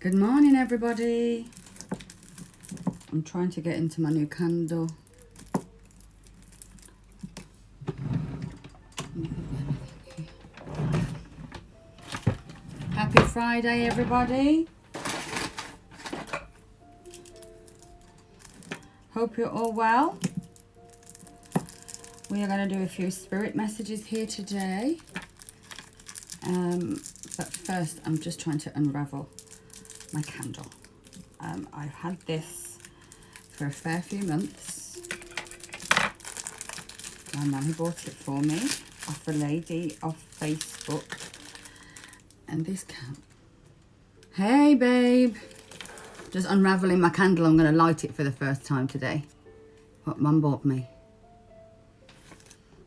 Good morning, everybody. I'm trying to get into my new candle. Happy Friday, everybody. Hope you're all well. We are going to do a few spirit messages here today. But first, I'm just trying to unravel my candle. I've had this for a fair few months. My mummy bought it for me off a lady off Facebook. And this candle. Hey, babe. Just unraveling my candle. I'm going to light it for the first time today. What mum bought me.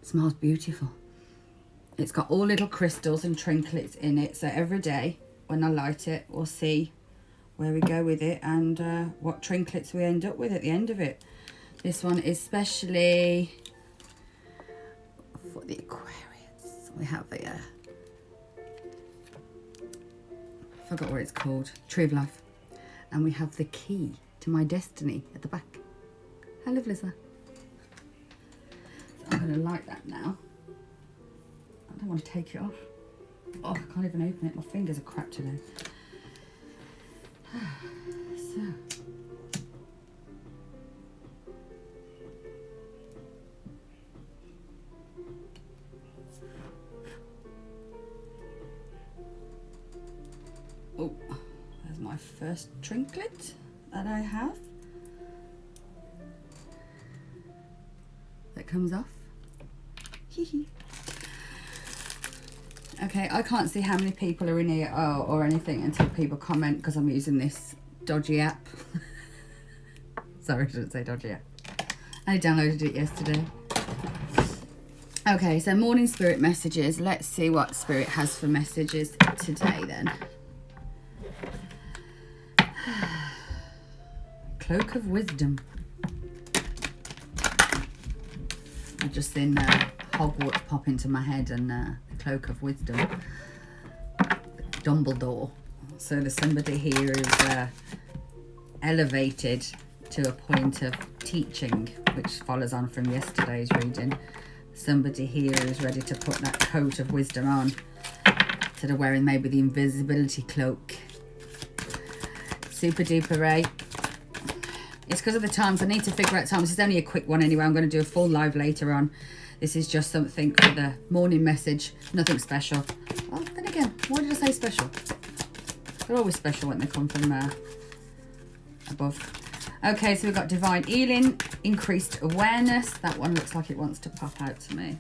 It smells beautiful. It's got all little crystals and trinklets in it. So every day when I light it, we'll see where we go with it and what trinklets we end up with at the end of it. This one is specially for the Aquarius. We have a, I forgot what it's called, Tree of Life. And we have the key to my destiny at the back. How lovely is that? So I'm going to light that now. I don't want to take it off. Oh, I can't even open it. My fingers are cracked today. So. Oh, there's my first trinket that I have. That comes off. Hee hee. Okay, I can't see how many people are in here or anything until people comment because I'm using this dodgy app. Sorry, I shouldn't say dodgy app. I downloaded it yesterday. Okay, so morning spirit messages. Let's see what spirit has for messages today then. Cloak of Wisdom. I've just seen Hogwarts pop into my head and the Cloak of Wisdom. Dumbledore. So there's somebody here who's elevated to a point of teaching, which follows on from yesterday's reading. Somebody here is ready to put that coat of wisdom on instead of wearing maybe the invisibility cloak. Super duper right. It's because of the times. I need to figure out times. This is only a quick one anyway. I'm going to do a full live later on. This is just something for the morning message. Nothing special. Well, then again, why did I say special? They're always special when they come from above. Okay, so we've got Divine Healing, Increased Awareness. That one looks like it wants to pop out to me.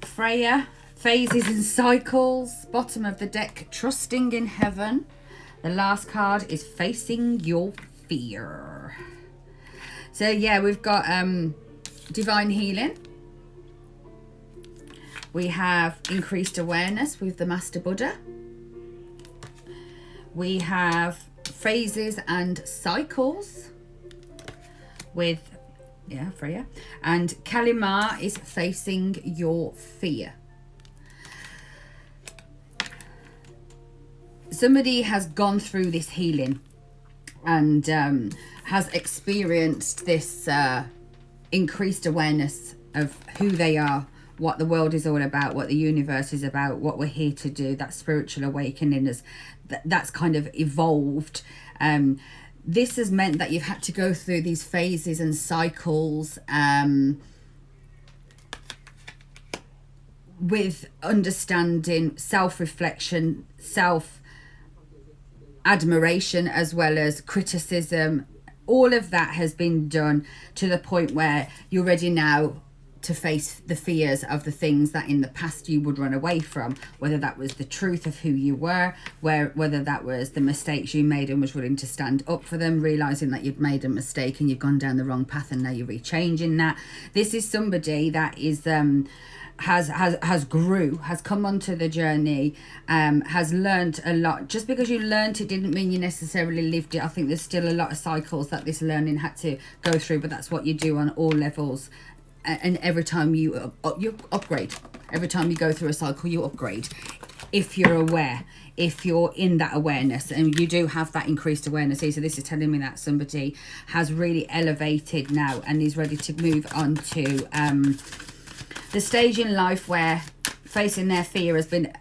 Freya, Phases and Cycles. Bottom of the deck, Trusting in Heaven. The last card is Facing Your Fear. So yeah, we've got Divine Healing. We have Increased Awareness with the Master Buddha. We have Phases and Cycles with Freya. And Kalimar is Facing Your Fear. Somebody has gone through this healing and has experienced this increased awareness of who they are, what the world is all about, what the universe is about, what we're here to do. That spiritual awakening is that's kind of evolved. This has meant that you've had to go through these phases and cycles with understanding, self-reflection, self-admiration, as well as criticism. All of that has been done to the point where you're ready now to face the fears of the things that in the past you would run away from, whether that was the truth of who you were, whether that was the mistakes you made and was willing to stand up for them, realizing that you'd made a mistake and you've gone down the wrong path and now you're rechanging that. This is somebody that is has come onto the journey, has learned a lot. Just because you learned it didn't mean you necessarily lived it. I think there's still a lot of cycles that this learning had to go through, but that's what you do on all levels. And every time you upgrade, Every time you go through a cycle, you upgrade. If you're aware, if you're in that awareness, and you do have that increased awareness here. So this is telling me that somebody has really elevated now and is ready to move on to the stage in life where facing their fear has been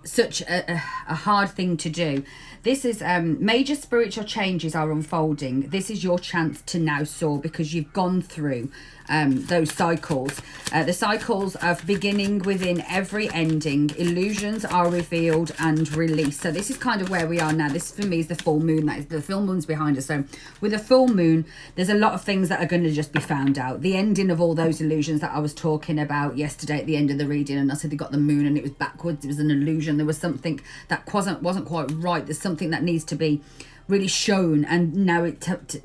such a hard thing to do. This is major spiritual changes are unfolding. This is your chance to now soar, because you've gone through those cycles. The cycles of beginning within every ending. Illusions are revealed and released. So this is kind of where we are now. This for me is the full moon. That is the full moon's behind us. So with a full moon, there's a lot of things that are going to just be found out. The ending of all those illusions that I was talking about yesterday at the end of the reading, and I said they got the moon and it was backwards. It was an illusion. There was something that wasn't quite right. There's something that needs to be really shown, and now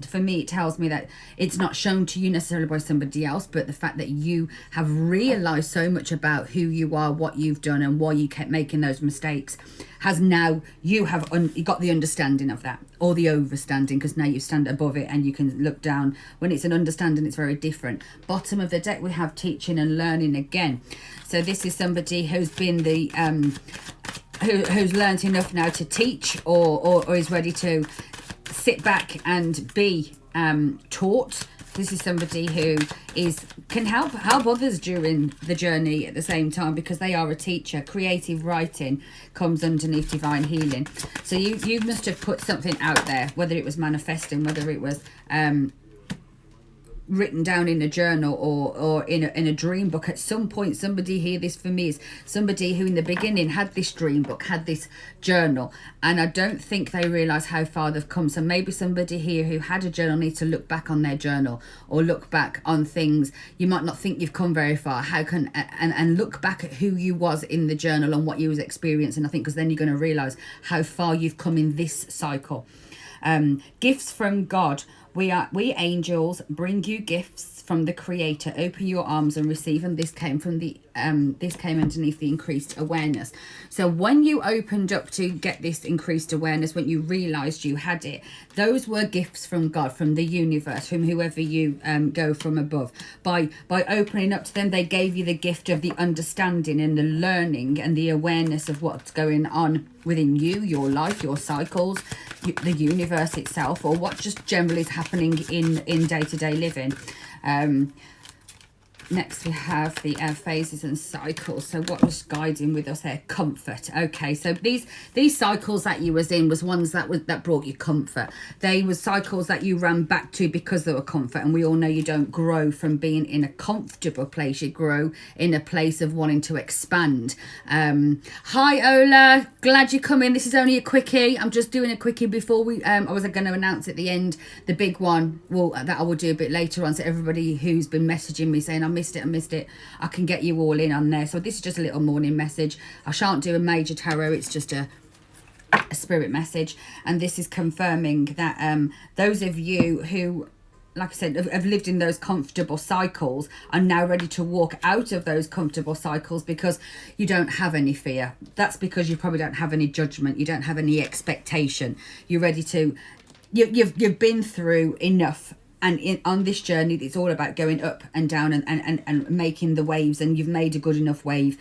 for me it tells me that it's not shown to you necessarily by somebody else, but the fact that you have realized so much about who you are, what you've done, and why you kept making those mistakes has now you got the understanding of that, or the overstanding, because now you stand above it and you can look down. When it's an understanding, it's very different. Bottom of the deck we have teaching and learning again. So this is somebody who's been the who's learned enough now to teach, or is ready to sit back and be taught. This is somebody who can help others during the journey at the same time, because they are a teacher. Creative writing comes underneath divine healing. So you must have put something out there, whether it was manifesting, whether it was written down in a journal or in a dream book. At some point, somebody here, this for me is somebody who in the beginning had this dream book, had this journal, and I don't think they realize how far they've come. So maybe somebody here who had a journal needs to look back on their journal, or look back on things. You might not think you've come very far. How can and look back at who you was in the journal and what you was experiencing. I think because then you're going to realize how far you've come in this cycle. Gifts from God. We angels bring you gifts from the Creator. Open your arms and receive. And this came from this came underneath the increased awareness. So when you opened up to get this increased awareness, when you realized you had it, those were gifts from God, from the universe, from whoever you go from above. By opening up to them, they gave you the gift of the understanding and the learning and the awareness of what's going on within you, your life, your cycles, the universe itself, or what just generally is happening in day-to-day living. Next we have the phases and cycles. So what was guiding with us there? Comfort. Okay, so these cycles that you was in was ones that brought you comfort. They were cycles that you ran back to because they were comfort. And we all know you don't grow from being in a comfortable place. You grow in a place of wanting to expand. Hi Ola, glad you come in. This is only a quickie. I'm just doing a quickie before we I was going to announce at the end the big one that I will do a bit later on. So everybody who's been messaging me saying I missed it, I can get you all in on there. So this is just a little morning message. I shan't do a major tarot, it's just a spirit message, and this is confirming that those of you who, like I said, have lived in those comfortable cycles are now ready to walk out of those comfortable cycles, because you don't have any fear. That's because you probably don't have any judgment, you don't have any expectation. You're ready to you've been through enough. And on this journey, it's all about going up and down and making the waves, and you've made a good enough wave.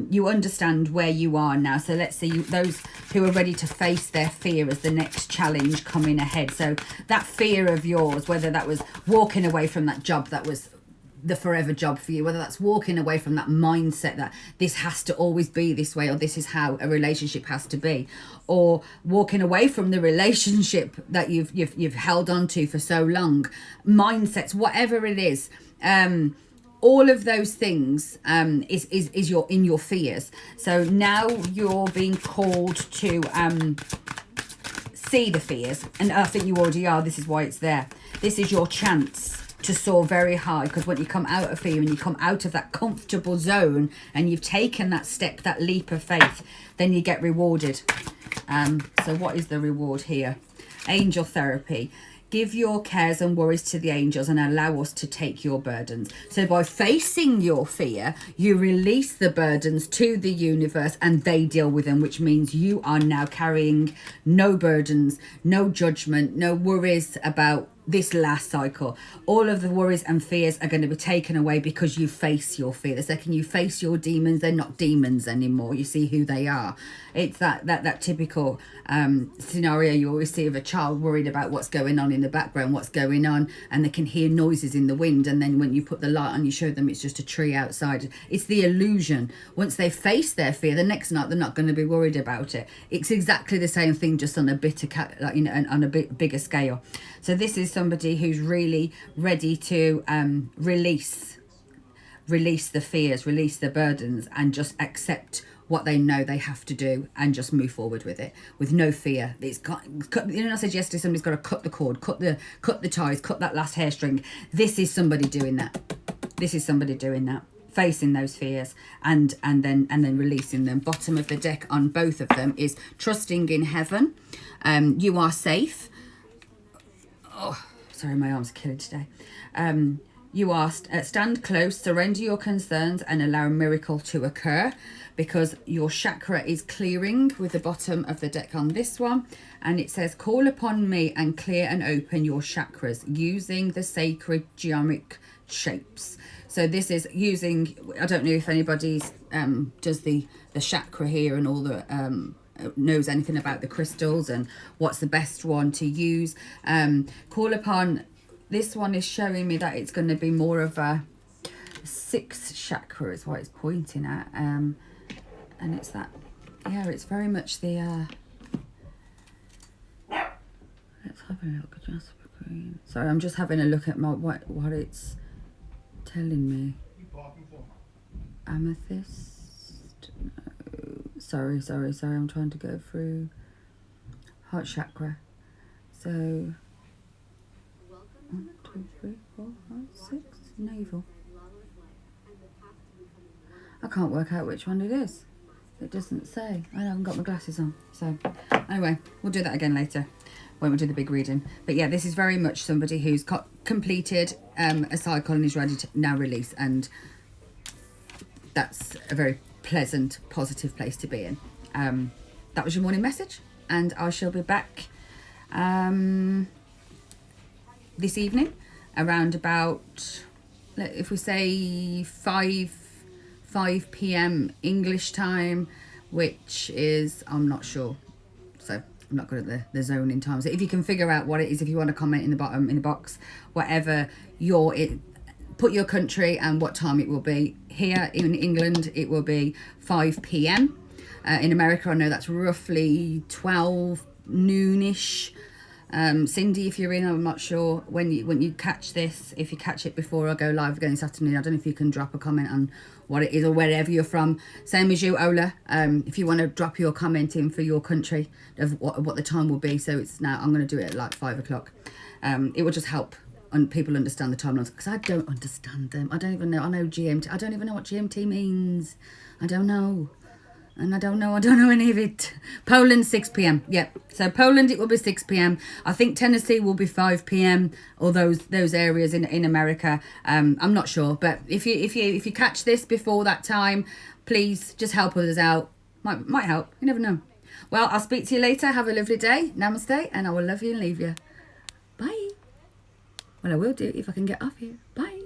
You understand where you are now. So let's see those who are ready to face their fear as the next challenge coming ahead. So that fear of yours, whether that was walking away from that job that was the forever job for you, whether that's walking away from that mindset that this has to always be this way, or this is how a relationship has to be, or walking away from the relationship that you've held on to for so long, mindsets, whatever it is, all of those things is your fears. So now you're being called to see the fears, and I think you already are. This is why it's there. This is your chance to soar very high, because when you come out of fear and you come out of that comfortable zone and you've taken that step, that leap of faith, then you get rewarded. So what is the reward here? Angel therapy. Give your cares and worries to the angels and allow us to take your burdens. So by facing your fear, you release the burdens to the universe and they deal with them, which means you are now carrying no burdens, no judgment, no worries about this last cycle, all of the worries and fears are going to be taken away because you face your fear. The second you face your demons, they're not demons anymore. You see who they are. It's that typical scenario you always see of a child worried about what's going on in the background, what's going on, and they can hear noises in the wind, and then when you put the light on, you show them it's just a tree outside. It's the illusion. Once they face their fear, the next night they're not going to be worried about it. It's exactly the same thing, just on a bit of on a bit bigger scale. So this is somebody who's really ready to release the fears, release the burdens, and just accept what they know they have to do and just move forward with it with no fear. It's got, I said yesterday, somebody's got to cut the cord, cut the ties, cut that last hairstring. This is somebody doing that. This is somebody doing that, facing those fears and then releasing them. Bottom of the deck on both of them is trusting in heaven. You are safe. Oh, sorry, my arms are killing today. You are stand close, surrender your concerns, and allow a miracle to occur, because your chakra is clearing with the bottom of the deck on this one. And it says, call upon me and clear and open your chakras using the sacred geometric shapes. So this is using, I don't know if anybody's does the chakra here and all the knows anything about the crystals and what's the best one to use. Call upon, this one is showing me that it's going to be more of a 6th chakra is what it's pointing at, and it's that, yeah, it's very much the let's have a look at Jasper Green. Sorry, I'm just having a look at my what it's telling me. Amethyst, no, sorry, I'm trying to go through heart chakra. So 1, 2, 3, 4, 5, 6, navel. I can't work out which one it is. It doesn't say. I haven't got my glasses on. So anyway, we'll do that again later when we do the big reading. But yeah, this is very much somebody who's completed a cycle and is ready to now release, and that's a very pleasant, positive place to be in. That was your morning message, and I shall be back this evening around about, if we say 5 p.m. English time, which is, I'm not sure, so I'm not good at the zoning time. So if you can figure out what it is, if you want to comment in the bottom in the box, whatever put your country and what time it will be. Here in England it will be 5 p.m. In America I know that's roughly 12 noonish. Cindy, if you're in, I'm not sure when you catch this. If you catch it before I go live again this afternoon, I don't know if you can drop a comment on what it is or wherever you're from. Same as you, Ola. If you want to drop your comment in for your country of what the time will be. So it's now, I'm going to do it at like 5 o'clock. It will just help people understand the timelines, because I don't understand them. I don't even know. I know GMT. I don't even know what GMT means. I don't know. And I don't know any of it. Poland, 6 p.m. Yep. So Poland, it will be 6 p.m. I think Tennessee will be 5 p.m. or those areas in America. I'm not sure, but if you catch this before that time, please just help others out. Might help. You never know. Well, I'll speak to you later. Have a lovely day. Namaste, and I will love you and leave you. Bye. Well, I will do if I can get off here. Bye.